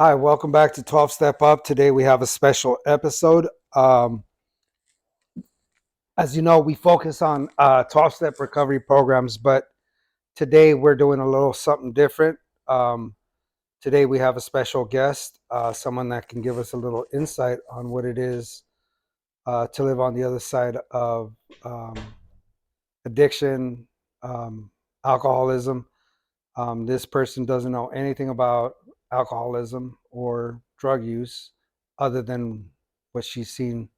Hi, welcome back to 12 Step Up. Today we have a special episode. As you know, we focus on 12 step recovery programs, but today we're doing a little something different. Um, Today we have a special guest, someone that can give us a little insight on what it is to live on the other side of um, addiction, um, alcoholism. This person doesn't know anything about alcoholism or drug use other than what she's seen.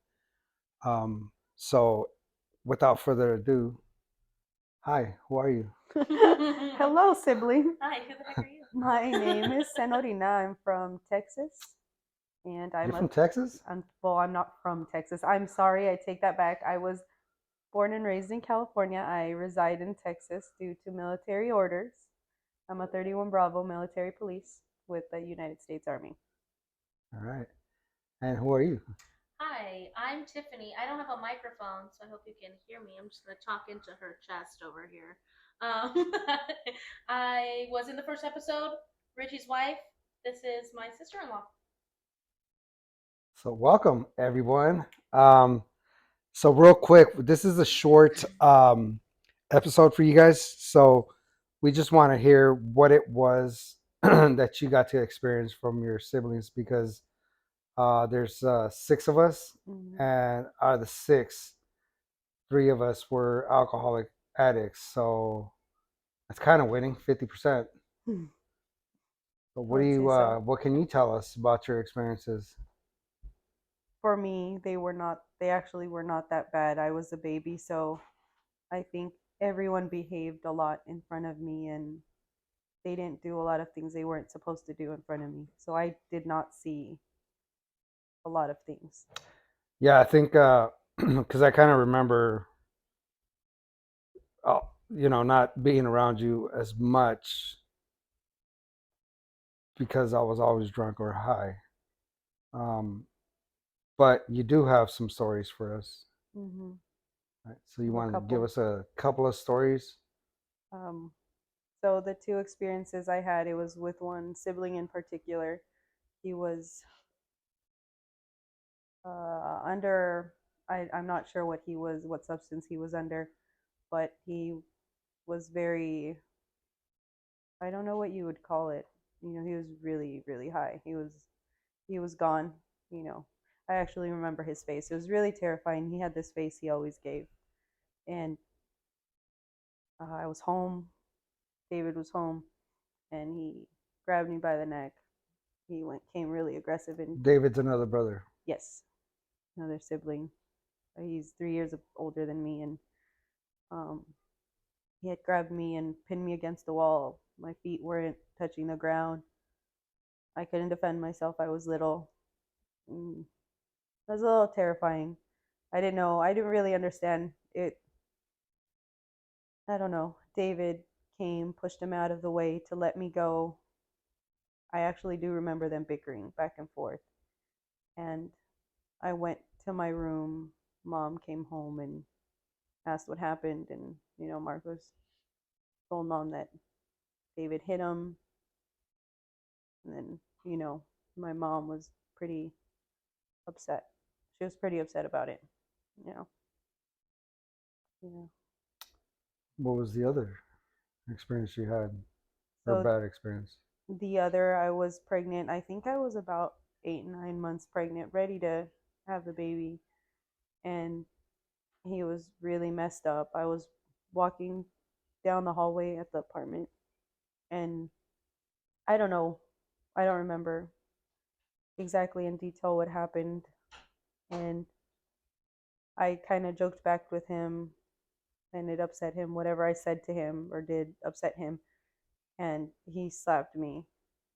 So, without further ado, hi, who are you? Hello, sibling. Hi, who the heck are you? My name is Senorina. I'm from Texas, and You're from Texas? I'm not from Texas. I'm sorry, I take that back. I was born and raised in California. I reside in Texas due to military orders. I'm a 31 Bravo military police with the United States Army. All right. And who are you? Hi, I'm Tiffany. I don't have a microphone, so I hope you can hear me. I'm just gonna talk into her chest over here. Um, I was in the first episode, Richie's wife. This is my sister-in-law. So, welcome everyone. So, real quick, this is a short episode for you guys. So, we just want to hear what it was that you got to experience from your siblings because there's six of us, Mhm. and out of the six, three of us were alcoholic addicts. So that's kind of winning 50%. But I would say so. what can you tell us about your experiences? For me, they actually were not that bad. I was a baby, so I think everyone behaved a lot in front of me and they didn't do a lot of things they weren't supposed to do in front of me. So I did not see a lot of things. Yeah, I think because I kind of remember, not being around you as much because I was always drunk or high. Um, but you do have some stories for us. Hmm. Right? So you A want to give couple. us a couple of stories? Um, so the two experiences I had, it was with one sibling in particular. He was under. I'm not sure what substance he was under, but he was very. I don't know what you would call it. He was really, really high. He was gone. You know, I actually remember his face. It was really terrifying. He had this face he always gave, and I was home. David was home, and he grabbed me by the neck. Came really aggressive, and David's another brother. yes, another sibling. He's 3 years older than me, and um, he had grabbed me and pinned me against the wall. My feet weren't touching the ground. I couldn't defend myself. I was little. Mm, it was a little terrifying. I didn't know. I didn't really understand it. I don't know. David came, pushed him out of the way to let me go. I actually do remember them bickering back and forth. And I went to my room. Mom came home and asked what happened. And, Marcos told mom that David hit him. And then, my mom was pretty upset. She was pretty upset about it. You know, yeah. What was the other experience you had, or So bad experience? the other, I was pregnant. I think I was about 8, 9 months pregnant, ready to have the baby. And he was really messed up. I was walking down the hallway at the apartment, and I don't know, I don't remember exactly in detail what happened. And I kind of joked back with him, and it upset him. Whatever I said to him or did upset him, and he slapped me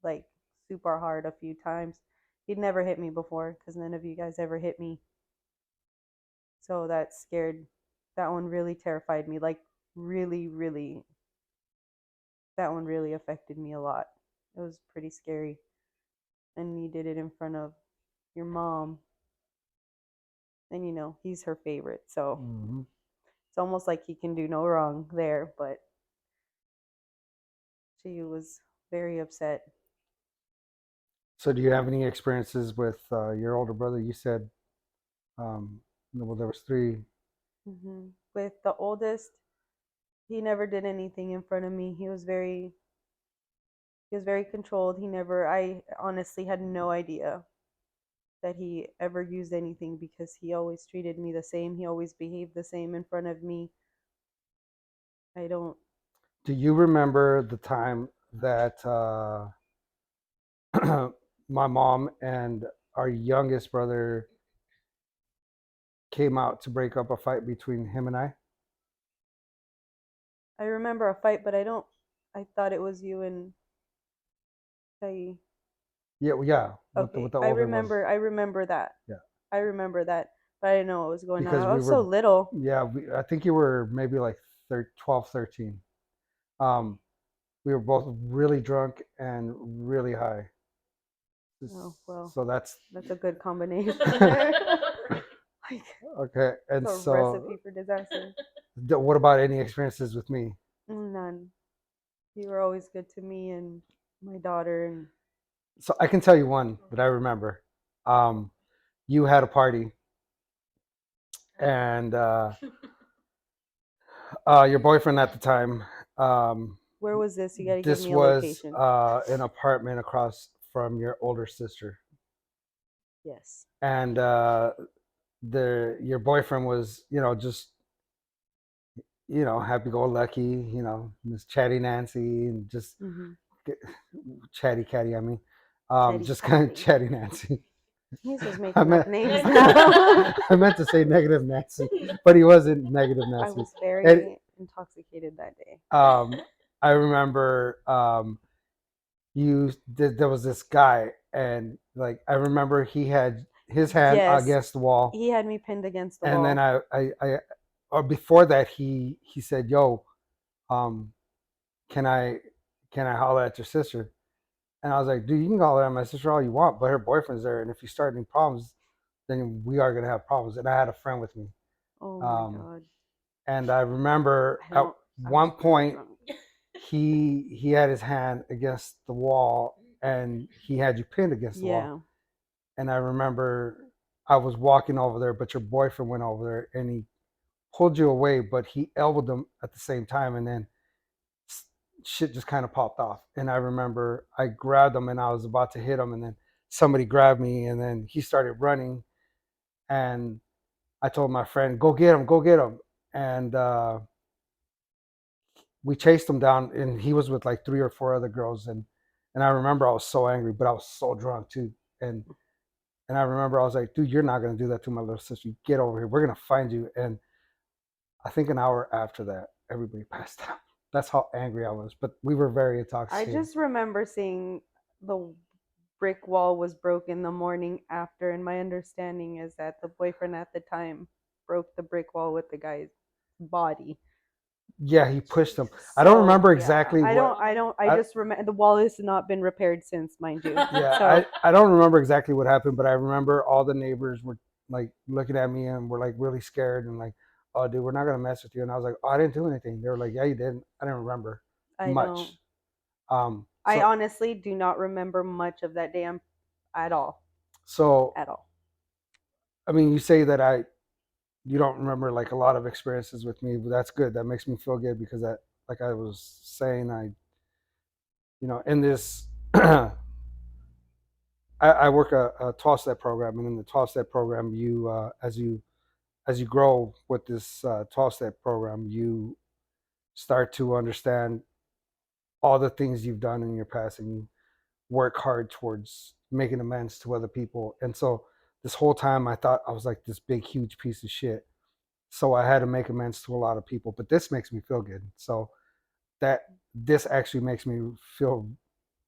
like super hard a few times. He'd never hit me before because none of you guys ever hit me. So that one really terrified me. Like, really, really, that one really affected me a lot. It was pretty scary. And you did it in front of your mom. And he's her favorite. So Hmm. it's almost like he can do no wrong there. But she was very upset. So, do you have any experiences with your older brother? You said, um, well, there was three. With the oldest, he never did anything in front of me. He was very controlled. I honestly had no idea that he ever used anything because he always treated me the same. He always behaved the same in front of me. I don't. Do you remember the time that my mom and our youngest brother came out to break up a fight between him and I? I remember a fight, but I don't. I thought it was you and Tai. Yeah, yeah, with Okay, the I older one. remember. I remember that. Yeah, I remember that, but I didn't know what was going on. because I we was so were, little. yeah, I think you were maybe like 12, 13. Um, we were both really drunk and really high. Oh well, So that's that's a good combination there. Like okay. it's And a so, recipe for disaster. what about any experiences with me? None. You were always good to me and my daughter, and So I can tell you one that I remember. Um, you had a party, and your boyfriend at the time. Um, where was this? You got to give this me a was location. an apartment across from your older sister, Yes. and the your boyfriend was, just happy go lucky, Miss Chatty Nancy, and just Mm-hmm. chatty Catty. I mean, Chatty just kind of Cathy. chatty Nancy. He's just I making up meant names now. I meant to say negative Nancy, but he wasn't negative I Nancy. was And very intoxicated that day. I remember there was this guy, and like I remember he had his hand Yes, against the wall, he had me pinned against the and then wall. I or before that he said, "Yo, um, can I holler at your sister?" And I was like, "Dude, you can holler at my sister all you want, but her boyfriend's there, and if you start any problems, then we are gonna have problems." And I had a friend with me, Oh my um, god. and I remember I at don't. I one was very point drunk. he had his hand against the wall, and he had you pinned against the wall. Yeah. And I remember I was walking over there, but your boyfriend went over there and he pulled you away, but he elbowed them at the same time, and then shit just kind of popped off. And I remember I grabbed him and I was about to hit him, and then somebody grabbed me, and then he started running, and I told my friend, go get him," and we chased him down, and he was with like three or four other girls, and I remember I was so angry, but I was so drunk too, and I remember I was like, "Dude, you're not gonna do that to my little sister. Get over here. We're gonna find you." And I think an hour after that, everybody passed out. That's how angry I was. But we were very I intoxicated. just remember seeing the brick wall was broken the morning after, and my understanding is that the boyfriend at the time broke the brick wall with the guy's body. Yeah, he pushed them. I don't So remember yeah, exactly I what. don't. I don't. I I, just remember the wall has not been repaired since, mind you. yeah, So I don't remember exactly what happened, but I remember all the neighbors were like looking at me and were like really scared and like, "Oh, dude, we're not gonna mess with you." And I was like, "Oh, I didn't do anything." They were like, "Yeah, you did." I didn't remember I don't. much. I So honestly do not remember much of that day at all. so At all. I mean, you say that you don't remember like a lot of experiences with me, but that's good. That makes me feel good because that, like I was saying, in this, I work a 12-step program, and in the 12-step program, as you grow with this 12-step program, you start to understand all the things you've done in your past, and you work hard towards making amends to other people. And so this whole time, I thought I was like this big, huge piece of shit. So I had to make amends to a lot of people, but this makes me feel good. So that this actually makes me feel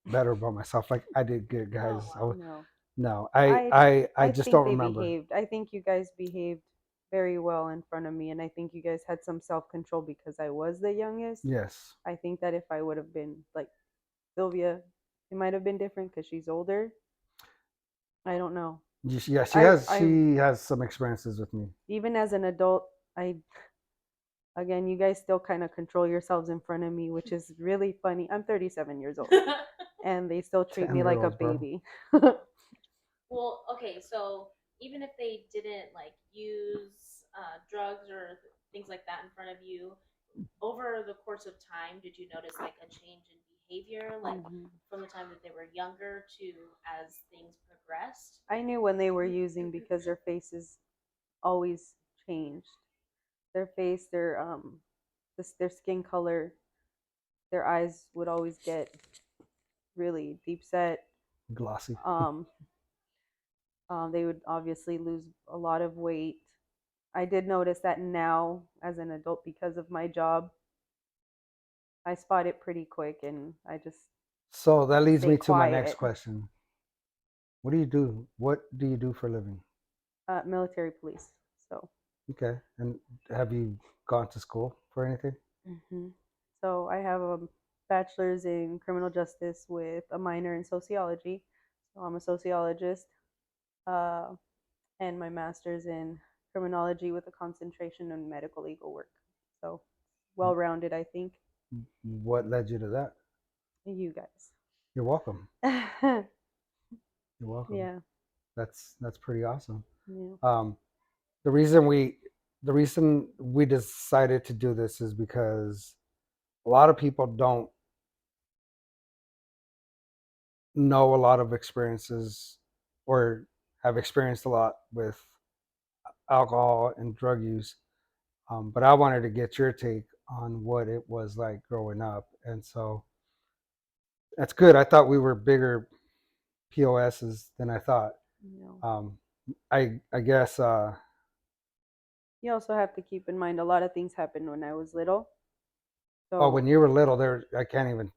better about myself. Like I did good, guys. Oh wow. No. No, I I I just think don't they remember. behaved. I think you guys behaved very well in front of me, and I think you guys had some self control because I was the youngest. Yes, I think that if I would have been like Sylvia, it might have been different because she's older. I don't know. yeah, I she has some experiences with me. even as an adult, I again, you guys still kind of control yourselves in front of me, which is really funny. I'm 37 years old. and they still treat 10 me like a girls, bro. baby. Well, okay, so even if they didn't like use drugs or things like that in front of you, over the course of time, did you notice like a change in behavior, like Mhm. from the time that they were younger to as things progressed? I knew when they were using because their faces always changed. Their face, their skin color, their eyes would always get really deep set. Glossy. Um, they would obviously lose a lot of weight. I did notice that now, as an adult, because of my job, I spot it pretty quick, and I just So that leads stay me to my next quiet. question. What do you do? What do you do for a living? Military police. So, Okay. And have you gone to school for anything? hmm so I have a bachelor's in criminal justice with a minor in sociology. So I'm a sociologist, uh, and my master's in criminology with a concentration in medical legal work. So well rounded, I think. What led you to that? You guys. You're welcome. You're welcome. Yeah. That's pretty awesome. Yeah. Um, the reason we the reason we decided to do this is because a lot of people don't know a lot of experiences or have experienced a lot with alcohol and drug use. But I wanted to get your take on what it was like growing up, and so that's good. I thought we were bigger POSs than I thought. No. Um, I guess. You also have to keep in mind a lot of things happened when I was little. Oh, So when you were little, there I can't even.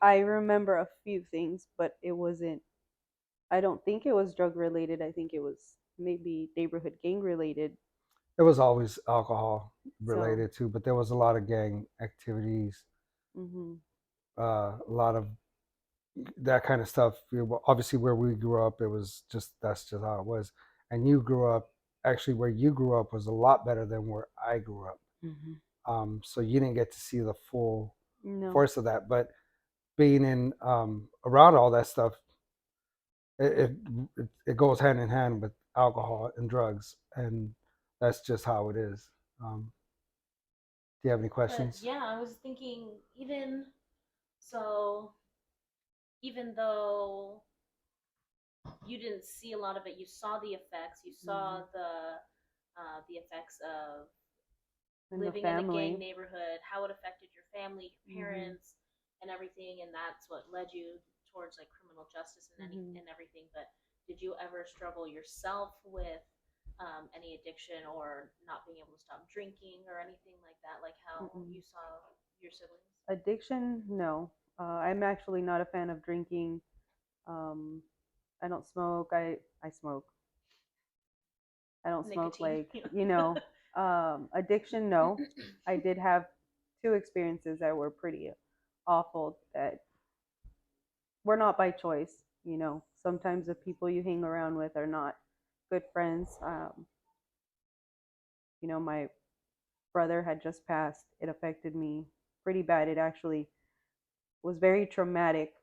I remember a few things, but it wasn't, I don't think it was drug related. I think it was maybe neighborhood gang related. It was always alcohol So, related too, but there was a lot of gang activities, hmm a lot of that kind of stuff. Obviously, where we grew up, it was just that's just how it was. And you grew up actually where you grew up was a lot better than where I grew up. hmm So you didn't get to see the full no. force of that. But being in around all that stuff, it, it goes hand in hand with alcohol and drugs, and that's just how it is. Do you have any But questions? yeah, I was thinking even so, even though you didn't see a lot of it, you saw the effects. You hmm saw the effects of In the living in a gang family. neighborhood, how it affected your family, your hmm parents, and everything, and that's what led you towards like criminal justice and any hmm and everything. But did you ever struggle yourself with any addiction or not being able to stop drinking or anything like that, like how Mm-mm. you saw your siblings? Addiction, no. I'm actually not a fan of drinking. Um, I don't smoke. I smoke. I don't smoke Nicotine. like, addiction, no. I did have two experiences that were pretty awful that were not by choice. Sometimes the people you hang around with are not good friends. My brother had just passed. It affected me pretty bad. It actually was very traumatic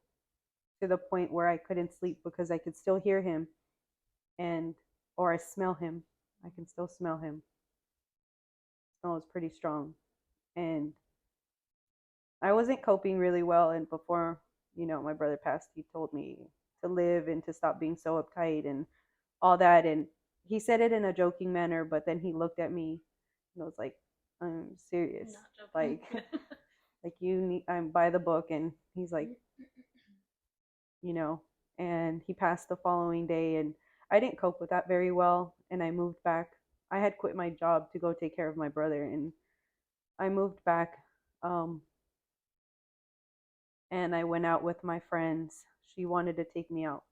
to the point where I couldn't sleep because I could still hear him and or I smell him. I can still smell him. The smell was pretty strong. And I wasn't coping really well. And before, my brother passed, he told me to live and to stop being so uptight and all that. And he said it in a joking manner, but then he looked at me and was like, I'm serious. Not joking. Like, like I'm by the book. And he's like, you know, and he passed the following day. And I didn't cope with that very well. And I moved back. I had quit my job to go take care of my brother. And I moved back. Um, and I went out with my friends. She wanted to take me out.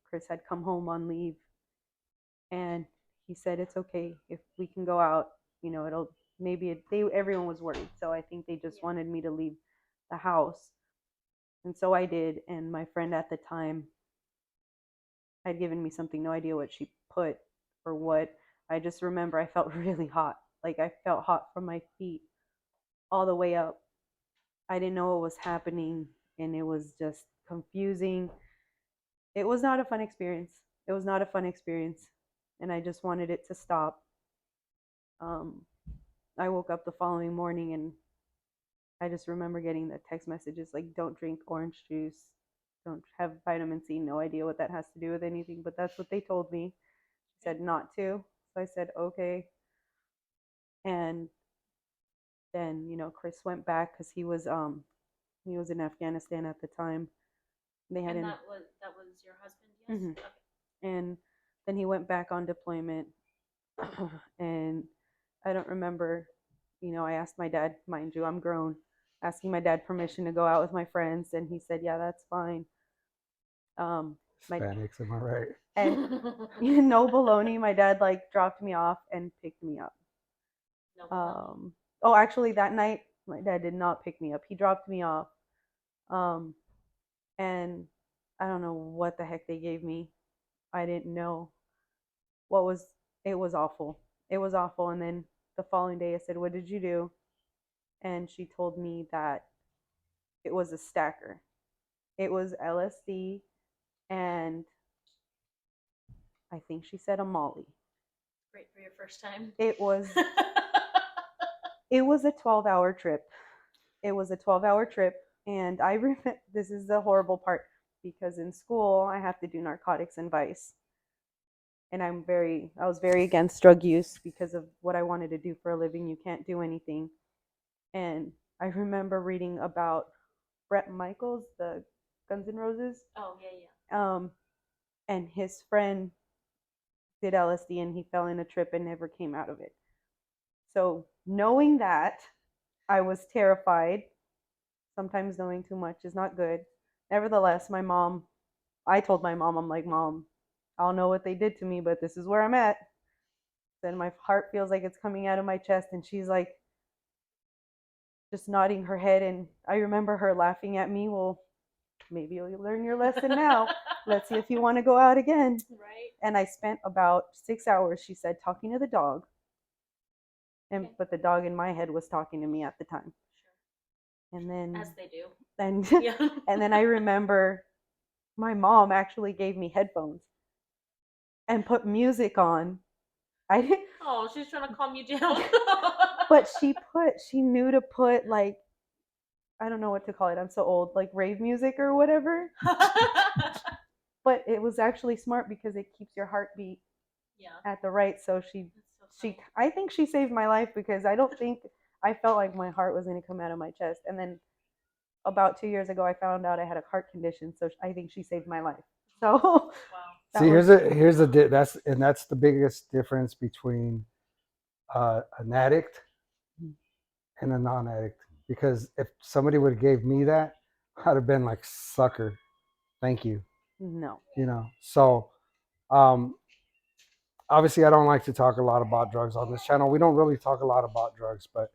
Chris had come home on leave, and he said it's okay if we can go out. It'll maybe everyone was worried, so I think they just Yeah. wanted me to leave the house, and so I did. And my friend at the time had given me something, no idea what she put or what. I just remember I felt really hot, like I felt hot from my feet all the way up. I didn't know what was happening, and it was just confusing. It was not a fun experience. It was not a fun experience, and I just wanted it to stop. Um, I woke up the following morning and I just remember getting the text messages like, don't drink orange juice, don't have vitamin C. No idea what that has to do with anything, but that's what they told me. She said not to. So I said, okay. And then, Chris went back because he was in Afghanistan at the time. They had And in, that was your husband, yes? Mhm. Okay. and then he went back on deployment. And I don't remember, I asked my dad, mind you, I'm grown, asking my dad permission to go out with my friends, and he said, yeah, that's fine. My Hispanics, am I right? and no baloney, my dad like dropped me off and picked me up. No baloney. Oh, actually, that night my dad did not pick me up. He dropped me off, um, and I don't know what the heck they gave me. I didn't know what was. It was awful. It was awful. And then the following day, I said, "What did you do?" And she told me that it was a stacker. It was LSD, and I think she said a Molly. Great for your first time. It was it was a 12-hour trip. It was a 12-hour trip, and I remember this is the horrible part because in school I have to do narcotics and vice. And I was very against drug use because of what I wanted to do for a living. You can't do anything. And I remember reading about Brett Michaels, the Guns N' Roses, Oh, yeah. and his friend did LSD and he fell in a trip and never came out of it. So, knowing that, I was terrified. Sometimes knowing too much is not good. Nevertheless, I told my mom, I'm like, Mom, I don't know what they did to me, but this is where I'm at. Then my heart feels like it's coming out of my chest, and she's like, just nodding her head. And I remember her laughing at me. Well, maybe you'll learn your lesson now. Let's see if you want to go out again. Right. And I spent about 6 hours, she said, talking to the dog. Okay. But the dog in my head was talking to me at the time. Sure. And then As they do. and Yeah. and then I remember my mom actually gave me headphones and put music on. I didn't, Oh, she's trying to calm you down. but she knew to put like, I don't know what to call it. I'm so old, like rave music or whatever. But it was actually smart because it keeps your heartbeat Yeah. at the right. So That's so funny. I think she saved my life because I don't think I felt like my heart was going to come out of my chest. And then about 2 years ago, I found out I had a heart condition. So I think she saved my life. So Wow. that See, was that's the biggest difference between an addict and a non-addict. Because if somebody would have gave me that, I'd have been like, sucker, thank you. no. So um, obviously, I don't like to talk a lot about drugs on this channel. We don't really talk a lot about drugs, but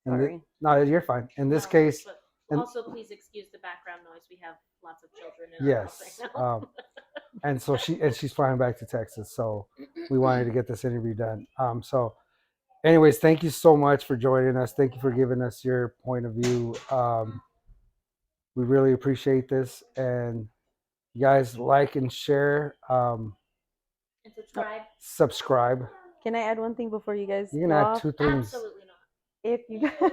Sorry. no, you're fine. In this No, case, but and also please excuse the background noise. We have lots of children in our house yes, right now. and so she's flying back to Texas, so we wanted to get this interview done. So, anyways, thank you so much for joining us. Thank you for giving us your point of view. We really appreciate this, and you guys like and share, And subscribe. subscribe. Can I add one thing before you guys You can go add off? 2 things. Absolutely not. If you guys,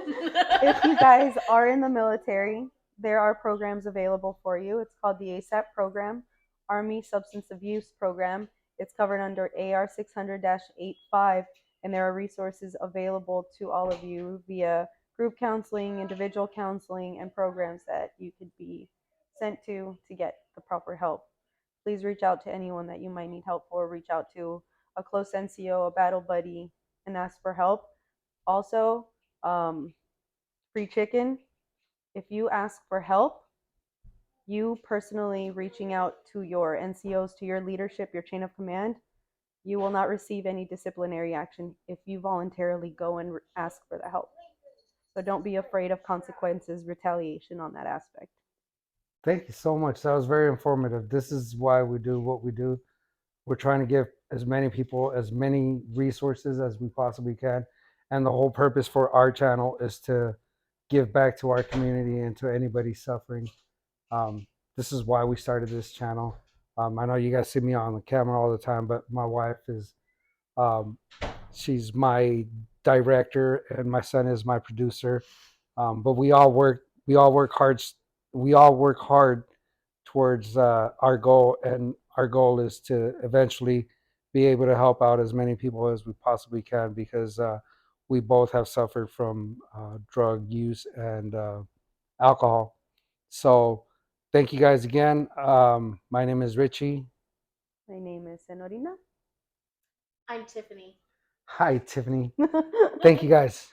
if you guys are in the military, there are programs available for you. It's called the ASAP program, Army Substance Abuse Program. It's covered under AR 600-85, and there are resources available to all of you via group counseling, individual counseling, and programs that you could be sent to get the proper help. Please reach out to anyone that you might need help for. Reach out to a close NCO, a battle buddy, and ask for help. Also, free chicken. If you ask for help, you personally reaching out to your NCOs, to your leadership, your chain of command, you will not receive any disciplinary action if you voluntarily go and ask for the help. So don't be afraid of consequences, retaliation on that aspect. Thank you so much. That was very informative. This is why we do what we do. We're trying to give as many people as many resources as we possibly can. And the whole purpose for our channel is to give back to our community and to anybody suffering. This is why we started this channel. I know you guys see me on the camera all the time, but my wife is um, she's my director, and my son is my producer. But we all work hard. We all work hard towards our goal, and our goal is to eventually be able to help out as many people as we possibly can, because we both have suffered from drug use and alcohol. So, thank you guys again. My name is Richie. My name is Senorina. I'm Tiffany. Hi, Tiffany. Thank you guys.